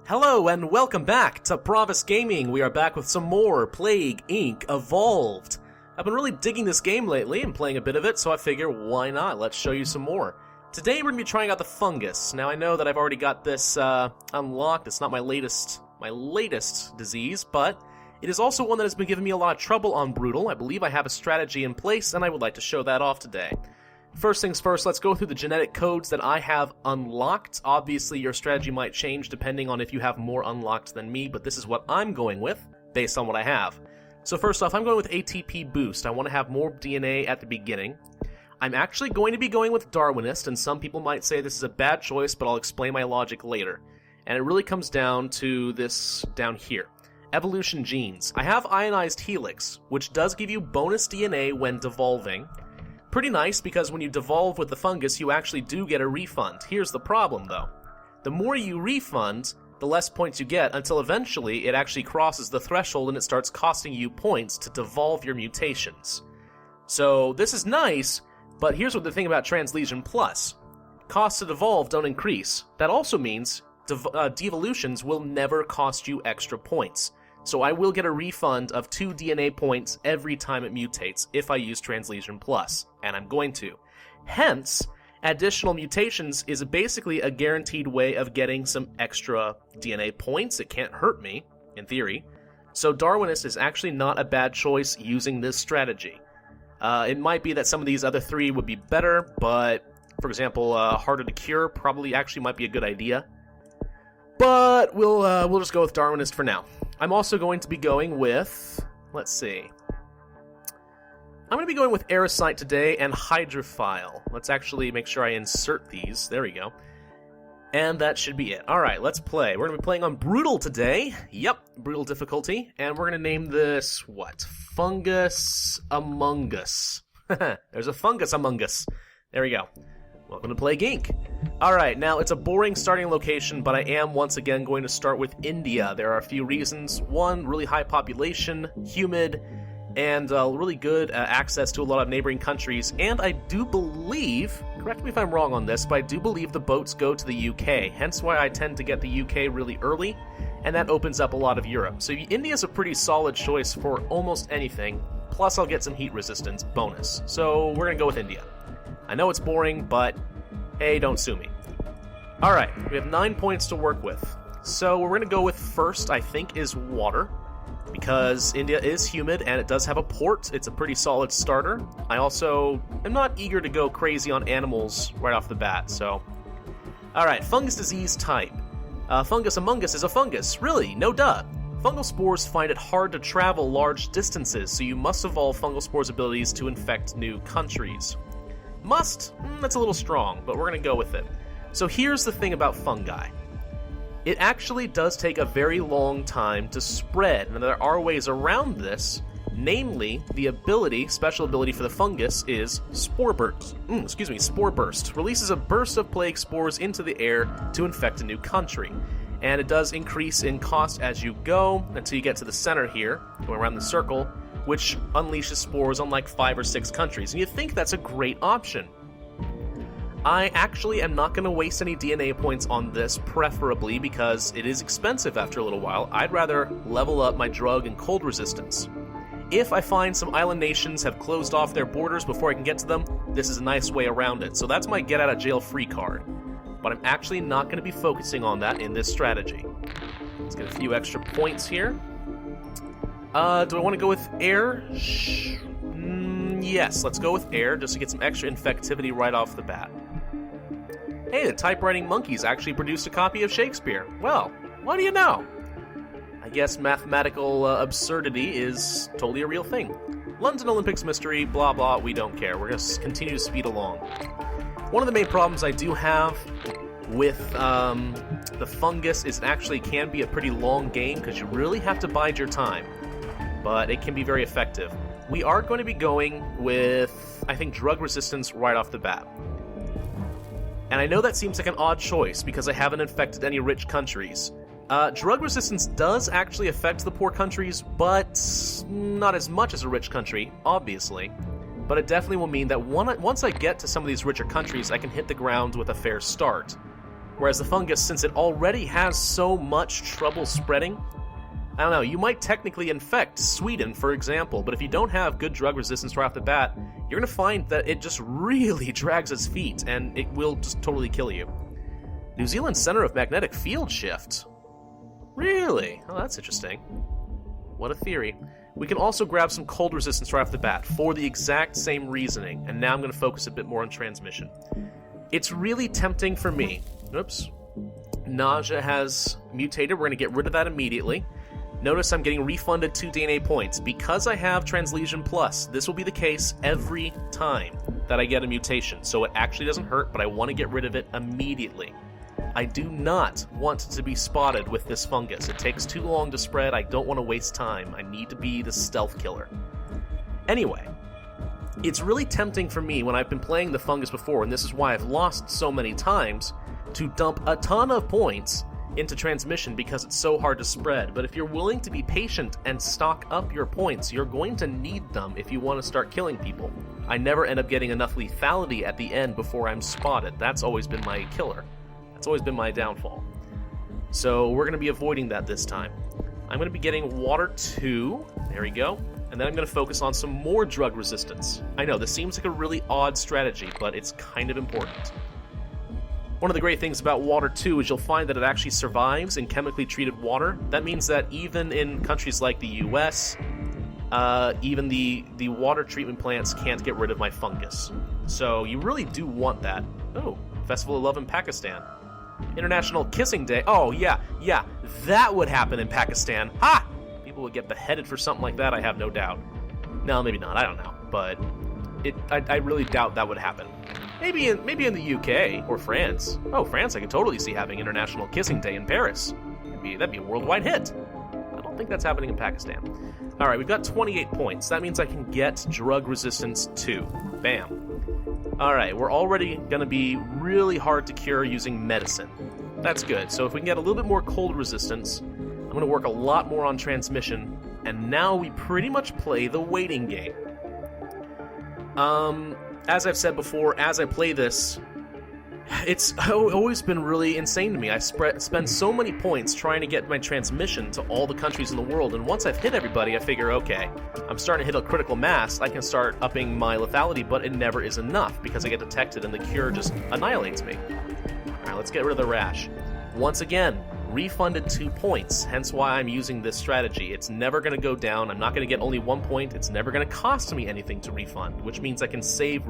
Hello and welcome back to Pravus Gaming. We are back with some more Plague Inc. Evolved. I've been really digging this game lately and playing a bit of it, so I figure why not? Let's show you some more. Today we're going to be trying out the Fungus. Now I know that I've already got this unlocked. It's not my latest disease, but it is also one that has been giving me a lot of trouble on Brutal. I believe I have a strategy in place and I would like to show that off today. First things first, let's go through the genetic codes that I have unlocked. Obviously, your strategy might change depending on if you have more unlocked than me, but this is what I'm going with, based on what I have. So first off, I'm going with ATP Boost. I want to have more DNA at the beginning. I'm actually going to be going with Darwinist, and some people might say this is a bad choice, but I'll explain my logic later. And it really comes down to this down here. Evolution genes. I have Ionized Helix, which does give you bonus DNA when devolving. Pretty nice, because when you devolve with the Fungus, you actually do get a refund. Here's the problem, though. The more you refund, the less points you get, until eventually it actually crosses the threshold and it starts costing you points to devolve your mutations. So, this is nice, but here's what the thing about Translesion Plus. Costs to devolve don't increase. That also means devolutions will never cost you extra points. So I will get a refund of 2 DNA points every time it mutates if I use Translesion Plus, and I'm going to. Hence, additional mutations is basically a guaranteed way of getting some extra DNA points. It can't hurt me, in theory. So Darwinist is actually not a bad choice using this strategy. It might be that some of these other 3 would be better, but, for example, Harder to Cure probably actually might be a good idea. But we'll just go with Darwinist for now. I'm also going to be going with, let's see. I'm going to be going with Aerocyte today and Hydrophile. Let's actually make sure I insert these. There we go. And that should be it. Alright, let's play. We're going to be playing on Brutal today. Yep, Brutal difficulty. And we're going to name this, what? Fungus Among Us. There's a Fungus Among Us. There we go. Welcome to Plague Inc. Alright, now it's a boring starting location, but I am once again going to start with India. There are a few reasons. One, really high population, humid, and really good access to a lot of neighboring countries. And I do believe, correct me if I'm wrong on this, but I do believe the boats go to the UK, hence why I tend to get the UK really early, and that opens up a lot of Europe. So India's a pretty solid choice for almost anything, plus I'll get some heat resistance bonus. So we're going to go with India. I know it's boring, but hey, don't sue me. Alright, we have 9 points to work with. So we're going to go with first, I think, is water. Because India is humid and it does have a port, it's a pretty solid starter. I also am not eager to go crazy on animals right off the bat, so... Alright, fungus disease type. Fungus Among Us is a fungus. Really? No duh. Fungal spores find it hard to travel large distances, so you must evolve fungal spores' abilities to infect new countries. Must? That's a little strong, but we're going to go with it. So here's the thing about fungi. It actually does take a very long time to spread, and there are ways around this. Namely, the special ability for the fungus is Spore Burst. Spore Burst. Releases a burst of plague spores into the air to infect a new country. And it does increase in cost as you go, until you get to the center here, going around the circle, which unleashes spores on like 5 or 6 countries, and you think that's a great option. I actually am not going to waste any DNA points on this, preferably because it is expensive after a little while. I'd rather level up my drug and cold resistance. If I find some island nations have closed off their borders before I can get to them, this is a nice way around it, so that's my get out of jail free card. But I'm actually not going to be focusing on that in this strategy. Let's get a few extra points here. Do I want to go with air? Yes, let's go with air, just to get some extra infectivity right off the bat. Hey, the typewriting monkeys actually produced a copy of Shakespeare. Well, what do you know? I guess mathematical absurdity is totally a real thing. London Olympics mystery, blah blah, we don't care. We're going to continue to speed along. One of the main problems I do have with the fungus is it actually can be a pretty long game because you really have to bide your time. But it can be very effective. We are going to be going with, I think, drug resistance right off the bat. And I know that seems like an odd choice because I haven't infected any rich countries. Drug resistance does actually affect the poor countries, but not as much as a rich country, obviously. But it definitely will mean that once I get to some of these richer countries, I can hit the ground with a fair start. Whereas the fungus, since it already has so much trouble spreading, I don't know, you might technically infect Sweden, for example, but if you don't have good drug resistance right off the bat, you're going to find that it just really drags its feet, and it will just totally kill you. New Zealand's center of magnetic field shift. Really? Oh, that's interesting. What a theory. We can also grab some cold resistance right off the bat for the exact same reasoning, and now I'm going to focus a bit more on transmission. It's really tempting for me. Oops. Nausea has mutated. We're going to get rid of that immediately. Notice I'm getting refunded 2 DNA points. Because I have Translesion Plus, this will be the case every time that I get a mutation, so it actually doesn't hurt, but I want to get rid of it immediately. I do not want to be spotted with this fungus. It takes too long to spread. I don't want to waste time. I need to be the stealth killer. Anyway, it's really tempting for me when I've been playing the fungus before, and this is why I've lost so many times, to dump a ton of points into transmission because it's so hard to spread. But if you're willing to be patient and stock up your points, you're going to need them if you want to start killing people. I never end up getting enough lethality at the end before I'm spotted. That's always been my killer. That's always been my downfall. So we're going to be avoiding that this time. I'm going to be getting water 2. There we go. And then I'm going to focus on some more drug resistance. I know, this seems like a really odd strategy, but it's kind of important. One of the great things about water 2 is you'll find that it actually survives in chemically treated water. That means that even in countries like the US, even the water treatment plants can't get rid of my fungus. So you really do want that. Oh, Festival of Love in Pakistan. International Kissing Day. Oh, yeah, that would happen in Pakistan. Ha! People would get beheaded for something like that, I have no doubt. No, maybe not, I don't know. But I really doubt that would happen. Maybe in the UK or France. Oh, France I could totally see having International Kissing Day in Paris. That'd be a worldwide hit. I don't think that's happening in Pakistan. Alright, we've got 28 points. That means I can get drug resistance 2. Bam. Alright, we're already going to be really hard to cure using medicine. That's good. So if we can get a little bit more cold resistance, I'm going to work a lot more on transmission, and now we pretty much play the waiting game. As I've said before, as I play this, it's always been really insane to me. I spend so many points trying to get my transmission to all the countries in the world, and once I've hit everybody, I figure, okay, I'm starting to hit a critical mass, I can start upping my lethality, but it never is enough, because I get detected and the cure just annihilates me. Alright, let's get rid of the rash. Once again, refunded 2 points, hence why I'm using this strategy. It's never going to go down, I'm not going to get only 1 point, it's never going to cost me anything to refund, which means I can save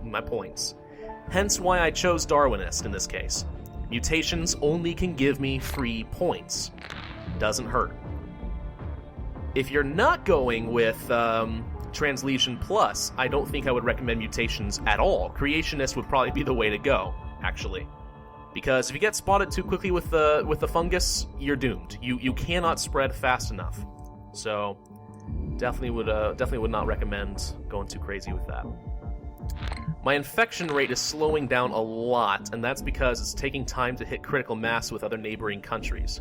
my points. Hence why I chose Darwinist in this case. Mutations only can give me free points. Doesn't hurt. If you're not going with Translesion Plus, I don't think I would recommend mutations at all. Creationist would probably be the way to go, actually. Because if you get spotted too quickly with the fungus, you're doomed. You cannot spread fast enough. So definitely would not recommend going too crazy with that. My infection rate is slowing down a lot, and that's because it's taking time to hit critical mass with other neighboring countries.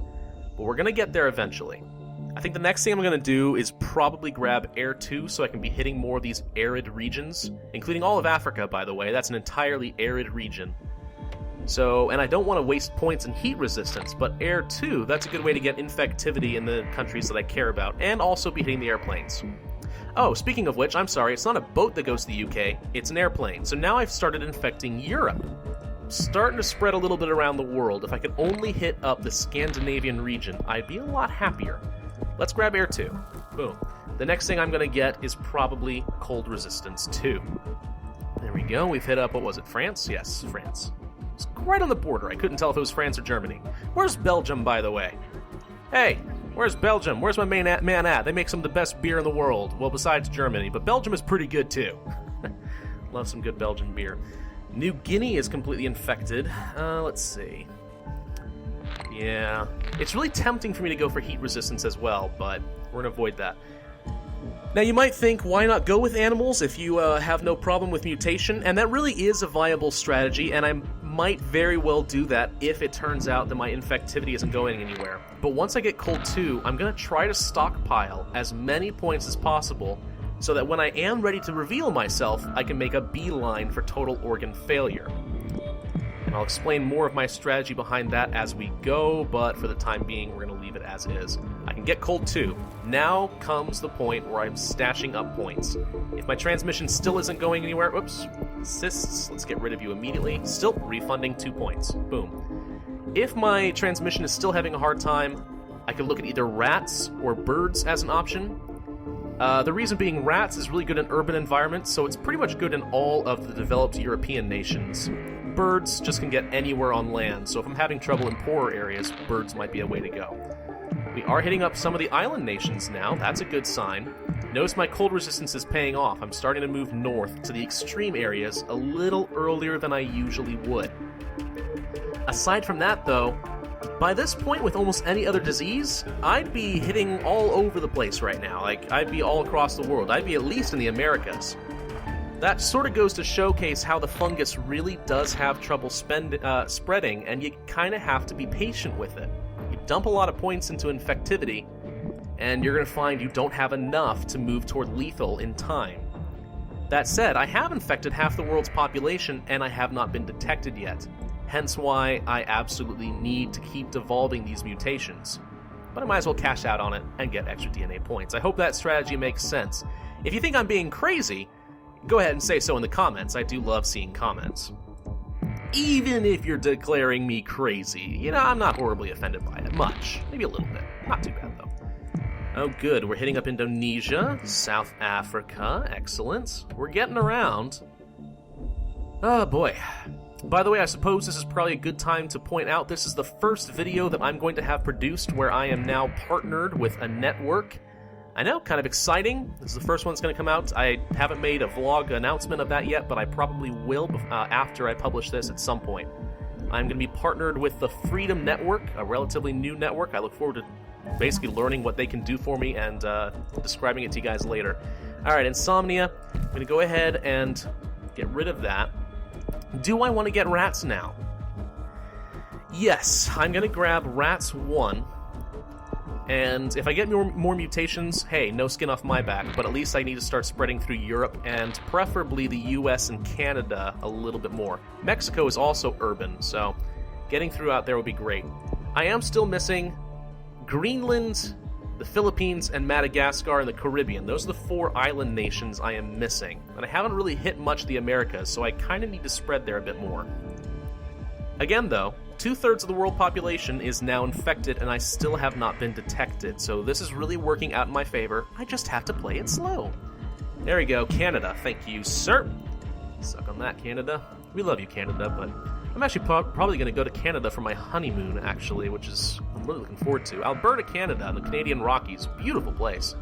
But we're gonna get there eventually. I think the next thing I'm gonna do is probably grab Air 2 so I can be hitting more of these arid regions, including all of Africa, by the way. That's an entirely arid region. So, and I don't want to waste points in heat resistance, but Air 2, that's a good way to get infectivity in the countries that I care about, and also be hitting the airplanes. Oh, speaking of which, I'm sorry, it's not a boat that goes to the UK, it's an airplane. So now I've started infecting Europe. Starting to spread a little bit around the world. If I could only hit up the Scandinavian region, I'd be a lot happier. Let's grab Air 2. Boom. The next thing I'm going to get is probably cold resistance 2. There we go, we've hit up, what was it, France? Yes, France. It's right on the border. I couldn't tell if it was France or Germany. Where's Belgium, by the way? Hey, where's Belgium? Where's my man at? They make some of the best beer in the world. Well, besides Germany, but Belgium is pretty good too. Love some good Belgian beer. New Guinea is completely infected. Let's see. Yeah, it's really tempting for me to go for heat resistance as well, but we're going to avoid that. Now you might think, why not go with animals if you have no problem with mutation? And that really is a viable strategy, and I might very well do that if it turns out that my infectivity isn't going anywhere. But once I get cold 2, I'm going to try to stockpile as many points as possible so that when I am ready to reveal myself, I can make a beeline for total organ failure. And I'll explain more of my strategy behind that as we go, but for the time being, we're going to leave it as is. I can get cold too. Now comes the point where I'm stashing up points. If my transmission still isn't going anywhere, whoops, assists, let's get rid of you immediately. Still refunding 2 points. Boom. If my transmission is still having a hard time, I can look at either rats or birds as an option. The reason being rats is really good in urban environments, so it's pretty much good in all of the developed European nations. Birds just can get anywhere on land, so if I'm having trouble in poorer areas, birds might be a way to go. We are hitting up some of the island nations now. That's a good sign. Notice my cold resistance is paying off. I'm starting to move north to the extreme areas a little earlier than I usually would. Aside from that, though, by this point with almost any other disease, I'd be hitting all over the place right now. Like, I'd be all across the world. I'd be at least in the Americas. That sort of goes to showcase how the fungus really does have trouble spreading, and you kind of have to be patient with it. You dump a lot of points into infectivity, and you're going to find you don't have enough to move toward lethal in time. That said, I have infected half the world's population, and I have not been detected yet. Hence why I absolutely need to keep devolving these mutations. But I might as well cash out on it and get extra DNA points. I hope that strategy makes sense. If you think I'm being crazy, go ahead and say so in the comments. I do love seeing comments. Even if you're declaring me crazy, I'm not horribly offended by it. Much. Maybe a little bit. Not too bad, though. Oh, good. We're hitting up Indonesia, South Africa. Excellent. We're getting around. Oh, boy. By the way, I suppose this is probably a good time to point out this is the first video that I'm going to have produced where I am now partnered with a network. I know, kind of exciting. This is the first one that's going to come out. I haven't made a vlog announcement of that yet, but I probably will after I publish this at some point. I'm going to be partnered with the Freedom Network, a relatively new network. I look forward to basically learning what they can do for me and describing it to you guys later. Alright, Insomnia. I'm going to go ahead and get rid of that. Do I want to get rats now? Yes, I'm going to grab rats 1. And if I get more mutations, hey, no skin off my back, but at least I need to start spreading through Europe and preferably the US and Canada a little bit more. Mexico is also urban, so getting through out there would be great. I am still missing Greenland, the Philippines, and Madagascar in the Caribbean. Those are the 4 island nations I am missing. And I haven't really hit much of the Americas, so I kind of need to spread there a bit more. Again, though, 2/3 of the world population is now infected, and I still have not been detected, so this is really working out in my favor. I just have to play it slow. There we go, Canada. Thank you, sir. Suck on that, Canada. We love you, Canada, but I'm actually probably going to go to Canada for my honeymoon, actually, which is I'm really looking forward to. Alberta, Canada, the Canadian Rockies. Beautiful place.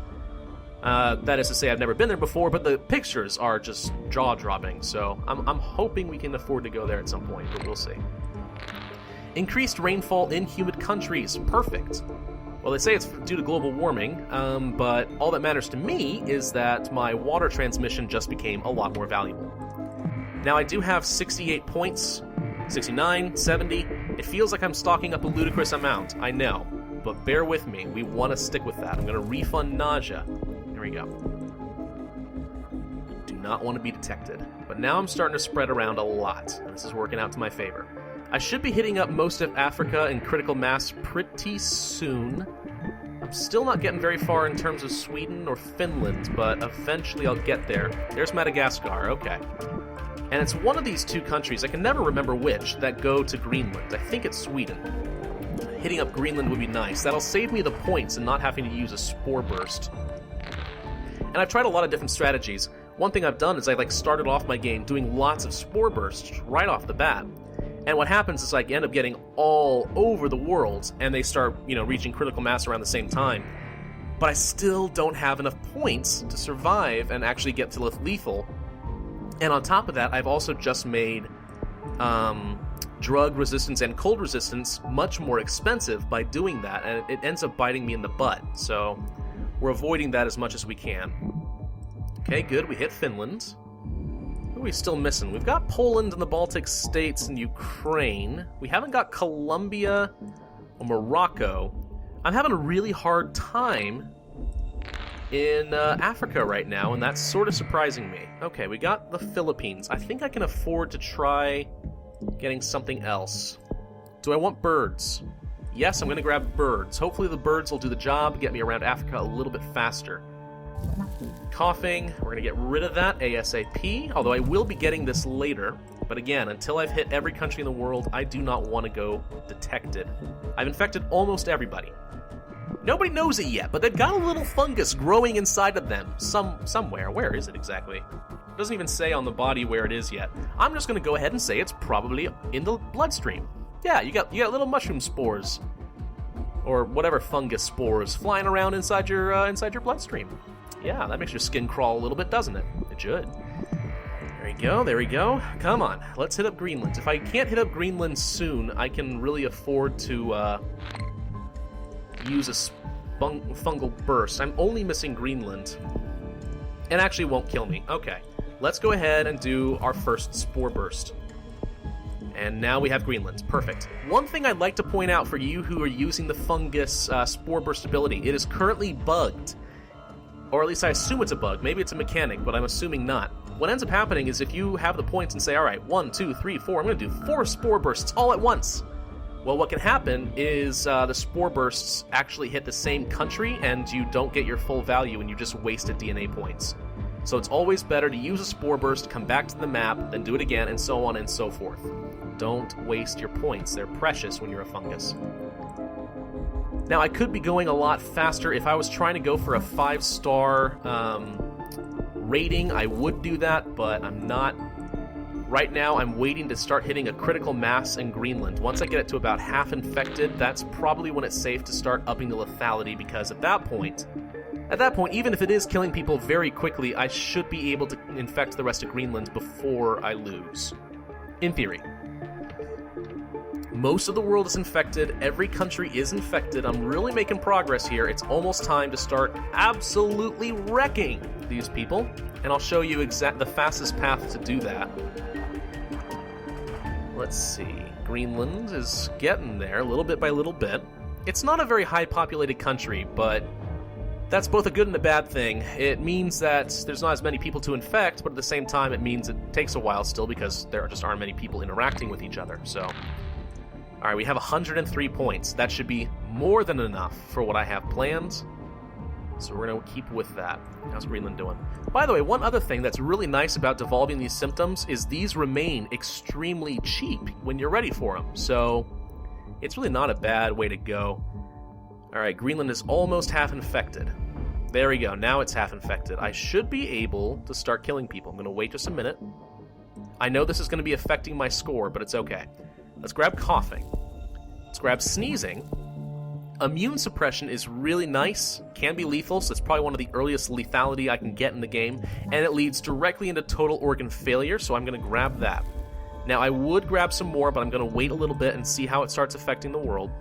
That is to say, I've never been there before, but the pictures are just jaw-dropping, so I'm hoping we can afford to go there at some point, but we'll see. Increased rainfall in humid countries. Perfect. Well, they say it's due to global warming, but all that matters to me is that my water transmission just became a lot more valuable. Now, I do have 68 points, 69, 70. It feels like I'm stocking up a ludicrous amount, I know, but bear with me. We want to stick with that. I'm going to refund nausea. Here we go. Do not want to be detected. But now I'm starting to spread around a lot, and this is working out to my favor. I should be hitting up most of Africa in critical mass pretty soon. I'm still not getting very far in terms of Sweden or Finland, but eventually I'll get there. There's Madagascar, okay. And it's one of these 2 countries, I can never remember which, that go to Greenland. I think it's Sweden. Hitting up Greenland would be nice. That'll save me the points and not having to use a spore burst. And I've tried a lot of different strategies. One thing I've done is I started off my game doing lots of spore bursts right off the bat. And what happens is I end up getting all over the world, and they start, reaching critical mass around the same time. But I still don't have enough points to survive and actually get to lethal. And on top of that, I've also just made drug resistance and cold resistance much more expensive by doing that, and it ends up biting me in the butt. So we're avoiding that as much as we can. Okay, good. We hit Finland. Who are we still missing? We've got Poland and the Baltic states and Ukraine. We haven't got Colombia or Morocco. I'm having a really hard time in Africa right now, and that's sort of surprising me. Okay, we got the Philippines. I think I can afford to try getting something else. Do I want birds? Yes, I'm going to grab birds. Hopefully the birds will do the job, get me around Africa a little bit faster. Coughing, we're going to get rid of that ASAP, although I will be getting this later. But again, until I've hit every country in the world, I do not want to go detected. I've infected almost everybody. Nobody knows it yet, but they've got a little fungus growing inside of them. Somewhere. Where is it exactly? It doesn't even say on the body where it is yet. I'm just going to go ahead and say it's probably in the bloodstream. Yeah, you got little mushroom spores. Or whatever fungus spores flying around inside your bloodstream. Yeah, that makes your skin crawl a little bit, doesn't it? It should. There we go. Come on, let's hit up Greenland. If I can't hit up Greenland soon, I can really afford to use a fungal burst. I'm only missing Greenland. It actually won't kill me. Okay, let's go ahead and do our first spore burst. And now we have Greenland. Perfect. One thing I'd like to point out for you who are using the fungus spore burst ability, it is currently bugged. Or at least I assume it's a bug. Maybe it's a mechanic, but I'm assuming not. What ends up happening is if you have the points and say, alright, 1, 2, 3, 4, I'm going to do 4 spore bursts all at once. Well, what can happen is the spore bursts actually hit the same country and you don't get your full value and you just wasted DNA points. So it's always better to use a spore burst, come back to the map, then do it again, and so on and so forth. Don't waste your points. They're precious when you're a fungus. Now, I could be going a lot faster. If I was trying to go for a 5-star rating, I would do that, but I'm not. Right now, I'm waiting to start hitting a critical mass in Greenland. Once I get it to about half infected, that's probably when it's safe to start upping the lethality, because at that point, even if it is killing people very quickly, I should be able to infect the rest of Greenland before I lose. In theory. Most of the world is infected. Every country is infected. I'm really making progress here. It's almost time to start absolutely wrecking these people. And I'll show you the fastest path to do that. Let's see. Greenland is getting there, little bit by little bit. It's not a very high populated country, but that's both a good and a bad thing. It means that there's not as many people to infect, but at the same time it means it takes a while still because there just aren't many people interacting with each other. So, alright, we have 103 points. That should be more than enough for what I have planned. So we're going to keep with that. How's Greenland doing? By the way, one other thing that's really nice about devolving these symptoms is these remain extremely cheap when you're ready for them. So it's really not a bad way to go. Alright, Greenland is almost half infected. There we go, now it's half infected. I should be able to start killing people. I'm going to wait just a minute. I know this is going to be affecting my score, but it's okay. Let's grab coughing. Let's grab sneezing. Immune suppression is really nice, can be lethal, so it's probably one of the earliest lethality I can get in the game, and it leads directly into total organ failure, so I'm going to grab that. Now, I would grab some more, but I'm going to wait a little bit and see how it starts affecting the world.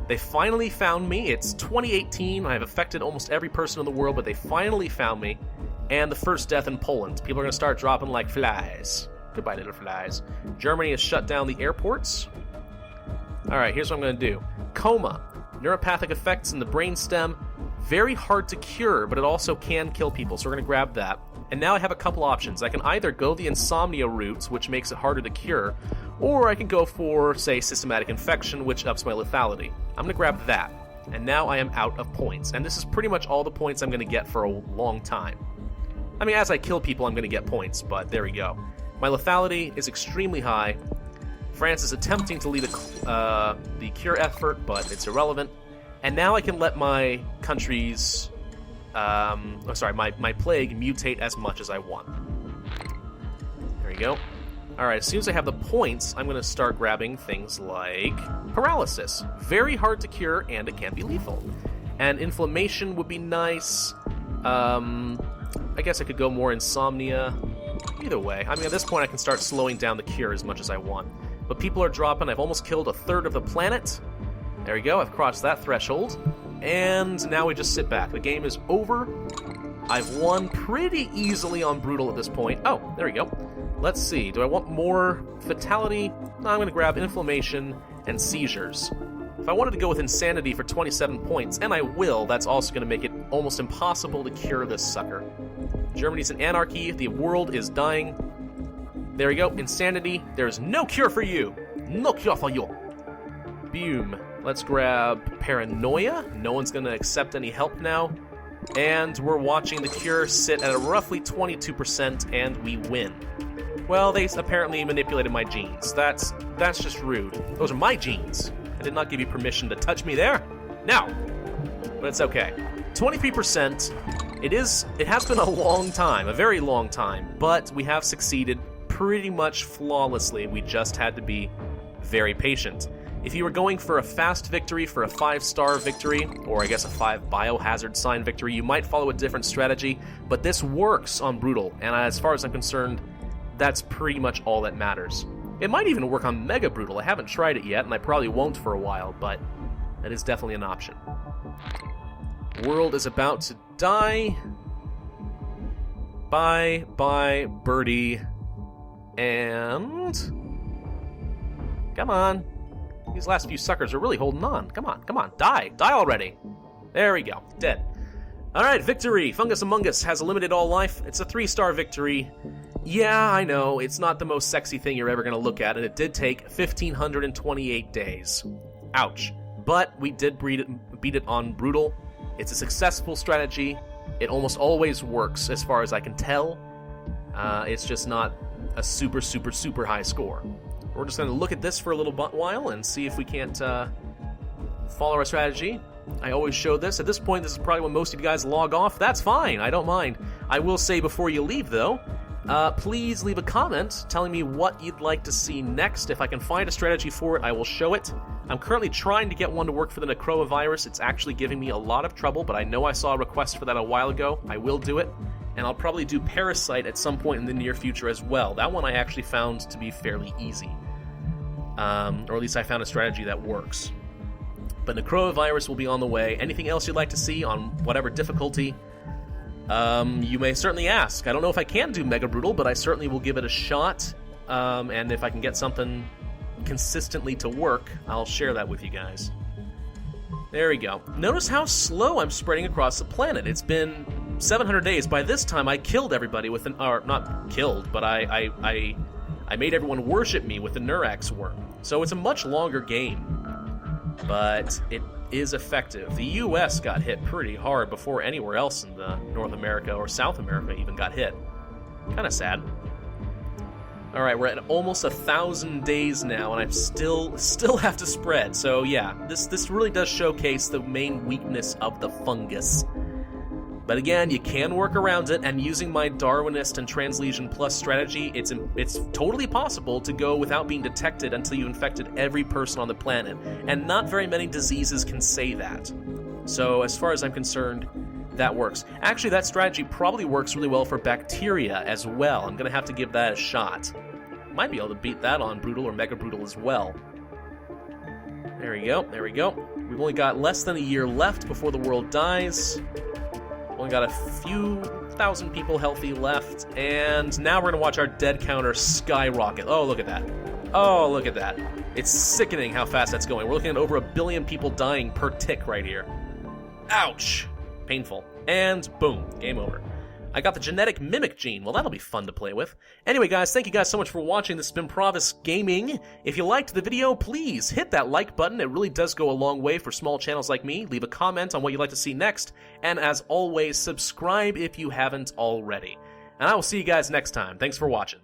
They finally found me. It's 2018. I've affected almost every person in the world, but they finally found me. And the first death in Poland. People are going to start dropping like flies. Goodbye, little flies. Germany has shut down the airports. Alright, here's what I'm going to do. Coma. Neuropathic effects in the brainstem. Very hard to cure, but it also can kill people, so we're going to grab that. And now I have a couple options. I can either go the insomnia route, which makes it harder to cure, or I can go for, say, systematic infection, which ups my lethality. I'm going to grab that. And now I am out of points. And this is pretty much all the points I'm going to get for a long time. I mean, as I kill people, I'm going to get points, but there we go. My lethality is extremely high. France is attempting to lead the cure effort, but it's irrelevant. And now I can let my country's... my plague mutate as much as I want. There we go. Alright, as soon as I have the points, I'm going to start grabbing things like paralysis. Very hard to cure, and it can be lethal. And inflammation would be nice. I guess I could go more insomnia. Either way. I mean, at this point I can start slowing down the cure as much as I want. But people are dropping. I've almost killed a third of the planet. There we go. I've crossed that threshold. And now we just sit back. The game is over. I've won pretty easily on Brutal at this point. Oh, there we go. Let's see. Do I want more fatality? No, I'm going to grab inflammation and seizures. If I wanted to go with insanity for 27 points, and I will, that's also going to make it almost impossible to cure this sucker. Germany's in anarchy. The world is dying. There we go. Insanity. There is no cure for you. No cure for you. Boom. Let's grab Paranoia. No one's going to accept any help now. And we're watching the cure sit at a roughly 22%, and we win. Well, they apparently manipulated my genes. That's just rude. Those are my genes. I did not give you permission to touch me there. Now. But it's okay. 23%. It has been a long time, a very long time, but we have succeeded pretty much flawlessly. We just had to be very patient. If you were going for a fast victory, for a 5-star victory, or I guess a 5 biohazard sign victory, you might follow a different strategy, but this works on Brutal, and as far as I'm concerned, that's pretty much all that matters. It might even work on Mega Brutal. I haven't tried it yet, and I probably won't for a while, but that is definitely an option. World is about to die. Bye, birdie. And... come on. These last few suckers are really holding on. Come on, die. Die already. There we go. Dead. Alright, victory. Fungus Among Us has eliminated all life. It's a 3-star victory. Yeah, I know, it's not the most sexy thing you're ever going to look at, and it did take 1,528 days. Ouch. But we did beat it on Brutal. It's a successful strategy. It almost always works, as far as I can tell. It's just not a super high score. We're just going to look at this for a little while and see if we can't follow our strategy. I always show this. At this point, this is probably when most of you guys log off. That's fine. I don't mind. I will say before you leave, though, please leave a comment telling me what you'd like to see next. If I can find a strategy for it, I will show it. I'm currently trying to get one to work for the Necroa virus. It's actually giving me a lot of trouble, but I know I saw a request for that a while ago. I will do it. And I'll probably do Parasite at some point in the near future as well. That one I actually found to be fairly easy. Or at least I found a strategy that works. But Necroa virus will be on the way. Anything else you'd like to see on whatever difficulty, you may certainly ask. I don't know if I can do Mega Brutal, but I certainly will give it a shot. And if I can get something consistently to work, I'll share that with you guys. There we go. Notice how slow I'm spreading across the planet. It's been 700 days. By this time, I killed everybody with an... or, not killed, but I made everyone worship me with the Nurax worm. So it's a much longer game. But it is effective. The US got hit pretty hard before anywhere else in the North America or South America even got hit. Kind of sad. Alright, we're at almost 1,000 days now, and I still have to spread. So yeah, this really does showcase the main weakness of the fungus. But again, you can work around it, and using my Darwinist and Translesion Plus strategy, it's totally possible to go without being detected until you infected every person on the planet. And not very many diseases can say that. So as far as I'm concerned, that works. Actually, that strategy probably works really well for bacteria as well. I'm going to have to give that a shot. Might be able to beat that on Brutal or Mega Brutal as well. There we go, there we go. We've only got less than a year left before the world dies. Only got a few thousand people healthy left, and now we're going to watch our dead counter skyrocket. Oh, look at that. Oh, look at that. It's sickening how fast that's going. We're looking at over 1 billion people dying per tick right here. Ouch. Painful. And boom, game over. I got the genetic mimic gene. Well, that'll be fun to play with. Anyway, guys, thank you guys so much for watching. This has been Pravus Gaming. If you liked the video, please hit that like button. It really does go a long way for small channels like me. Leave a comment on what you'd like to see next. And as always, subscribe if you haven't already. And I will see you guys next time. Thanks for watching.